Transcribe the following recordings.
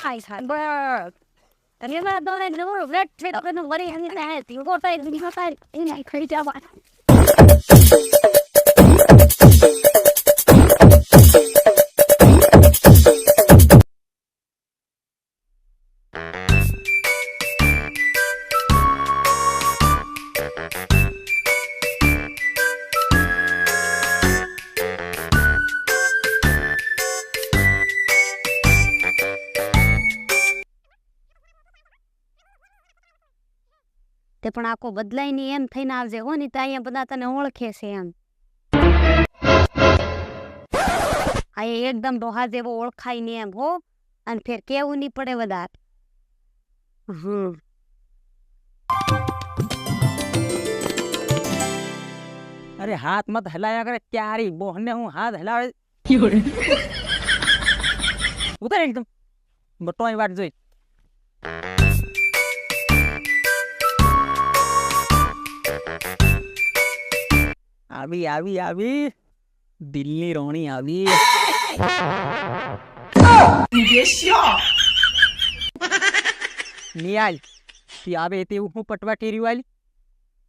Ai bơ. Anh mà tôi này nó rất thế đó nó vẫn đi như này thì có tay thì có tay cái này thấy cho bạn. તે પણ આખો બદલાય નહીં એમ થઈને આવજે હો નહીં તો અહીંયા બધા તને ઓળખે છે એમ આ એકદમ ડોહા જેવો ઓળખાય નહીં એમ હો અને ફેર કેવું નહીં પડે વધારે अरे हाथ मत हिलाया करे क्यारी बोहने हूँ हाथ हिलावे उतर एकदम बटोई वाट जोई आवी आवी आवी दिल्ली रोणी आवी नियाल ती आवे ते हूँ पटवा टेरी वाली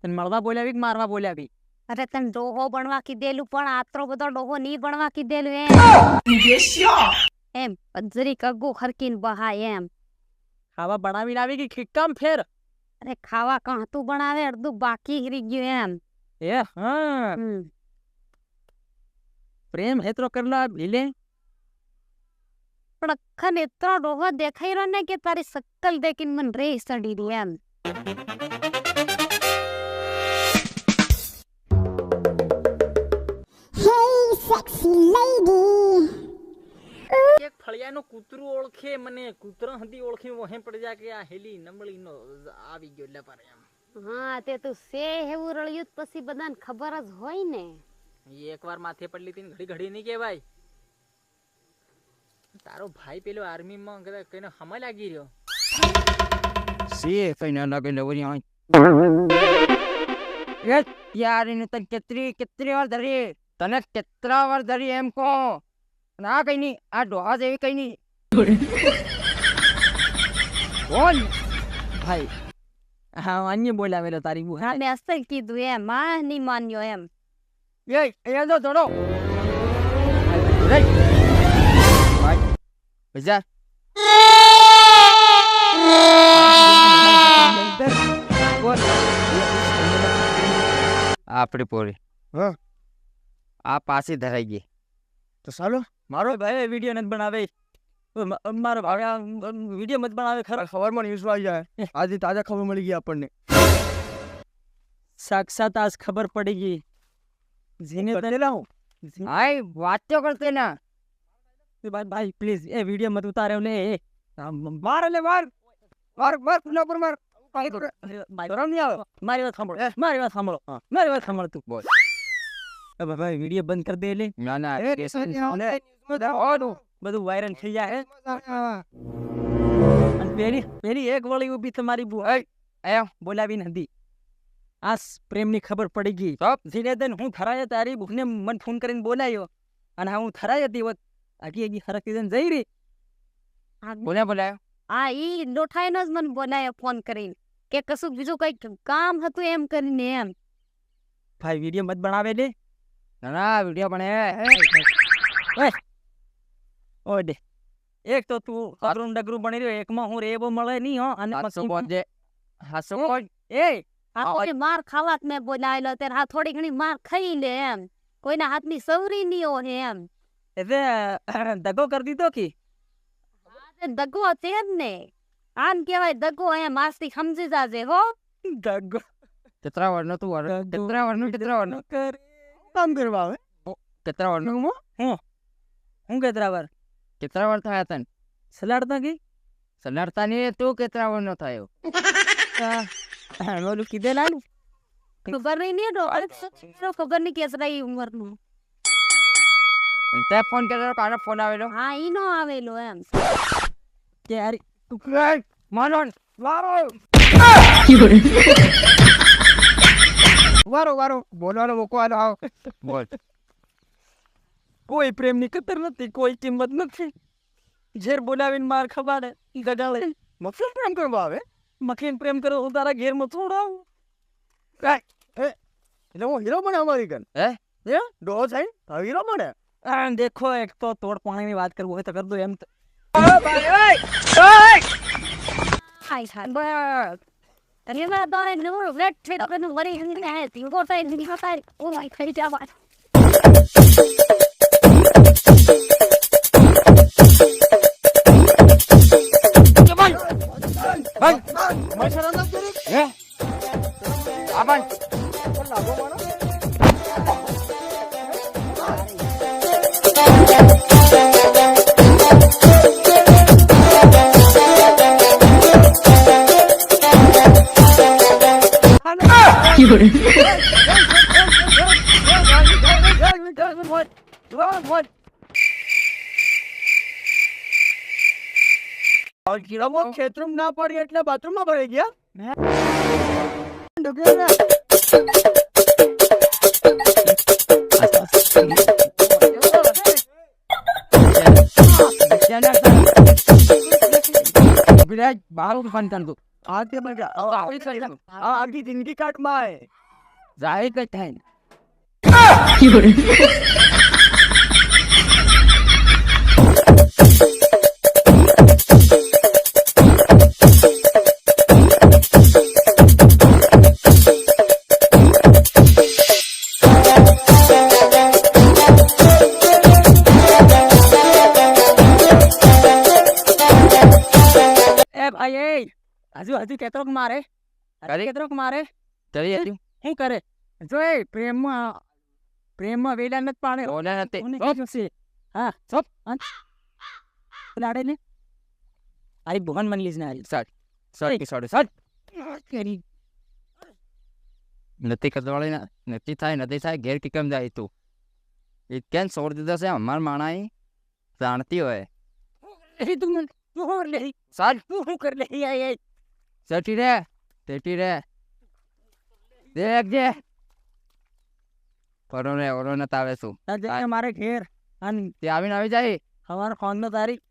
तन मरवा बोल्या भी मारवा बोल्या भी અરે તને ડોહો બનવા કીધેલું પણ આતરો બધો ડોહો નહીં બનવા કીધેલું એમ જરી કગો ખરકીને બહાય એમ ખાવા બનાવી લાવી કે ખીકમ ફેર અરે ખાવા કાંતું બનાવે અડધું બાકી રહી ગયું એમ ए हाँ प्रेम है तो कर लो आप हिले પણ અખન એતરો ડોહો દેખાઈ રહ્યો ને કે તારી શક્કલ દેખીને મને રે સડી રહી એમ Sexy lady. एक फळिया नो कूतरू ओळखे मने कूतरा हंदी ओळखी वहे पड़ जा के आ हेली नमળી नो આવી ગયો લે પર એમ હા તે તું સે હેવું રળિયું પછી બધાને ખબર જ હોય ને એક વાર માથે પડલી તીન ઘડી ઘડી નહીં કહેવાય તારો ભાઈ પેલો આર્મી માં કઈને હમા લાગી રહ્યો સે કઈ ના લાગે લેવરી આ એ યાર એને તને કેટલી વાર ધરી તને કેટલા વાર ધરી એમ કો ના કઈ નહીં આ ડોહા જેવી કઈ નહીં બોલ ભાઈ હા અન્ય બોલાવેલો તારી બુ હા મેં અસલ કીધું એમ માં નહીં માન્યો એમ એ અહીંયા તો થોડો ભાઈ બજાર આપણી પોરી હા આ પાછી ધરાઈ ગઈ તો ચાલો મારો ભાઈ વિડિયો નથી બનાવે મારો ભાઈ વિડિયો મત બનાવે ખરા ખબરમાં ન્યૂઝ આવી જાય આજે તાજા ખબર મળી ગઈ આપણને સાક્ષાત આજ ખબર પડી ગઈ જીને તને લાવું હાય વાત તો કરતે ના ભાઈ ભાઈ પ્લીઝ એ વિડિયો મત ઉતારે લે માર લે માર માર માર પુના પર માર કાઈ તો ગરમ નહીં આવે મારી વાત સાંભળો મારી વાત સાંભળ તું બોલ अब भाई वीडियो बंद कर दे ले ના ના બધું વાયરલ થઈ જાય અને પેલી એક વળી ઊભી તમારી બુ આયા બોલાવી નથી આ પ્રેમની ખબર પડી ગઈ સબ ધીરેધન હું થરાય તારી બુને મન ફોન કરીને બોલાયો અને હું થરાય હતી વત આટી હરક દીધન જઈ રહી કોને બોલાયો આ ઈ લોઠાઈનો જ મને બોલાયો ફોન કરીને કે કશું બીજું કઈ કામ હતું એમ કરીને એમ ભાઈ વિડિયો મત બનાવે લે ના ના વિડિયો બને ઓય દે એક તો તું હરું ડગરું બની રહ્યો એકમાં હું રેવો મળે નહીં હો અને હાસો બોજે હાસો બોજ એ આ કોઈ માર ખાવાત મેં બોલાયેલો ત્યારે હા થોડી ઘણી માર ખાઈ લે એમ કોઈના હાથની સવરી નહીં હોય એમ એટલે દગો કરી દીધો કે દગો છે જ ને આમ કેવાય દગો એમ માસથી સમજી જાજે હો દગો કેટલા વાર નું કેટલા વાર કામ કરવા આવે કેટલા વાર નું હું કેટલા વાર થયા તને સલાડતા કે સલાડતા ની તું કેટલા વાર નો થયો ઓલું કીધેલાનું ખબર નહીં ખબર નહીં કેસરા ઉંમરનું તે ફોન કર્યો કાનો ફોન આવેલો હા ઈ નો આવેલો એમ કે યાર માનોન વારો બોલવાનો મોકો આવો બોલ કોઈ પ્રેમની કદર નથી કોઈ કિંમત નથી ઘેર બોલાવીને માર ખવાડે ગડાળે મફલર પ્રેમ કરવા આવે મખીન પ્રેમ કરો હું તારા ઘેરમાં થોડાવ એટલે હું હીરો બને અમારી કન હે ડોહો થાય તો હીરો બને દેખો એક તો તોડ પાણીની વાત કરવું હોય તો કર દો એમ તો Ai thật bơ. Nhưng mà tôi nó rất thế đó nó đi như này thì có tay thì có tay. Ôi lại thấy cho bạn. Bang, mai sana nak jadi? Ya. Aman. કિલોમાં ખેતરમાં ના પડી એટલે બાથરૂમમાં ભરાઈ ગયા બહાર fun કરતો આ તે આખી જિંદગી કાટમાં જાય કઈ થાય ભાઈ હજુ કેટલોક મારે મારે શું કરે જો એ પ્રેમમાં વેલા નથી પાડે ઓલા નથી હા ચોપ લાડે ને અરે ભગવાન મન લીજ ને કરી નથી કરવાળી નથી થાય ઘેર કે કેમ જાય તું એ કેમ છોડ દીધો છે અમાર માણા જાણતી હોય એ તું લે સાલ શું કર લે સટી રે દેખ જે પરોને ઓરોને તાવે શું મારે ઘેર અને તે આવીને આવી જાય હવાર ફોન નો તારીખ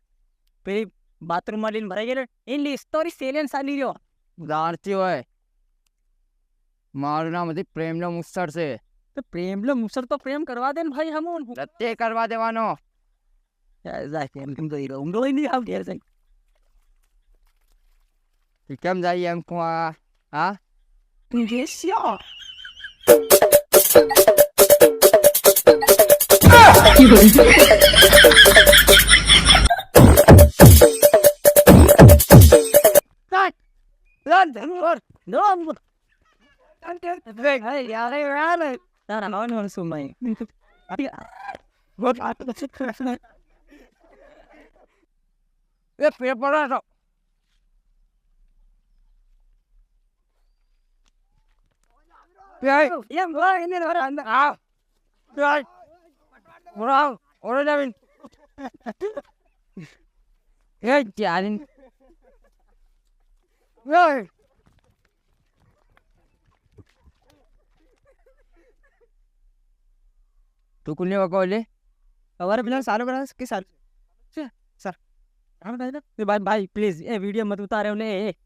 પેલી બાથરૂમ માં લઈને ભરાઈ ગયેલો એની સ્ટોરી સેલિયન ચાલી રહ્યો જાણતી હોય મારું નામ હતી પ્રેમનો મુસળ છે તો પ્રેમલો મુસળ તો પ્રેમ કરવા દે ને ભાઈ હમું તે કરવા દેવાનો જાય કેમ તો ઊંઘો નહીં આવ ઘેર જાય કેમ જાય એમ કહું હા પેપર તું કુલને વકો લે સવારે પેલા સારું કરા કે સારું સર ભાઈ પ્લીઝ એ વિડીયો મત ઉતાર્યો લે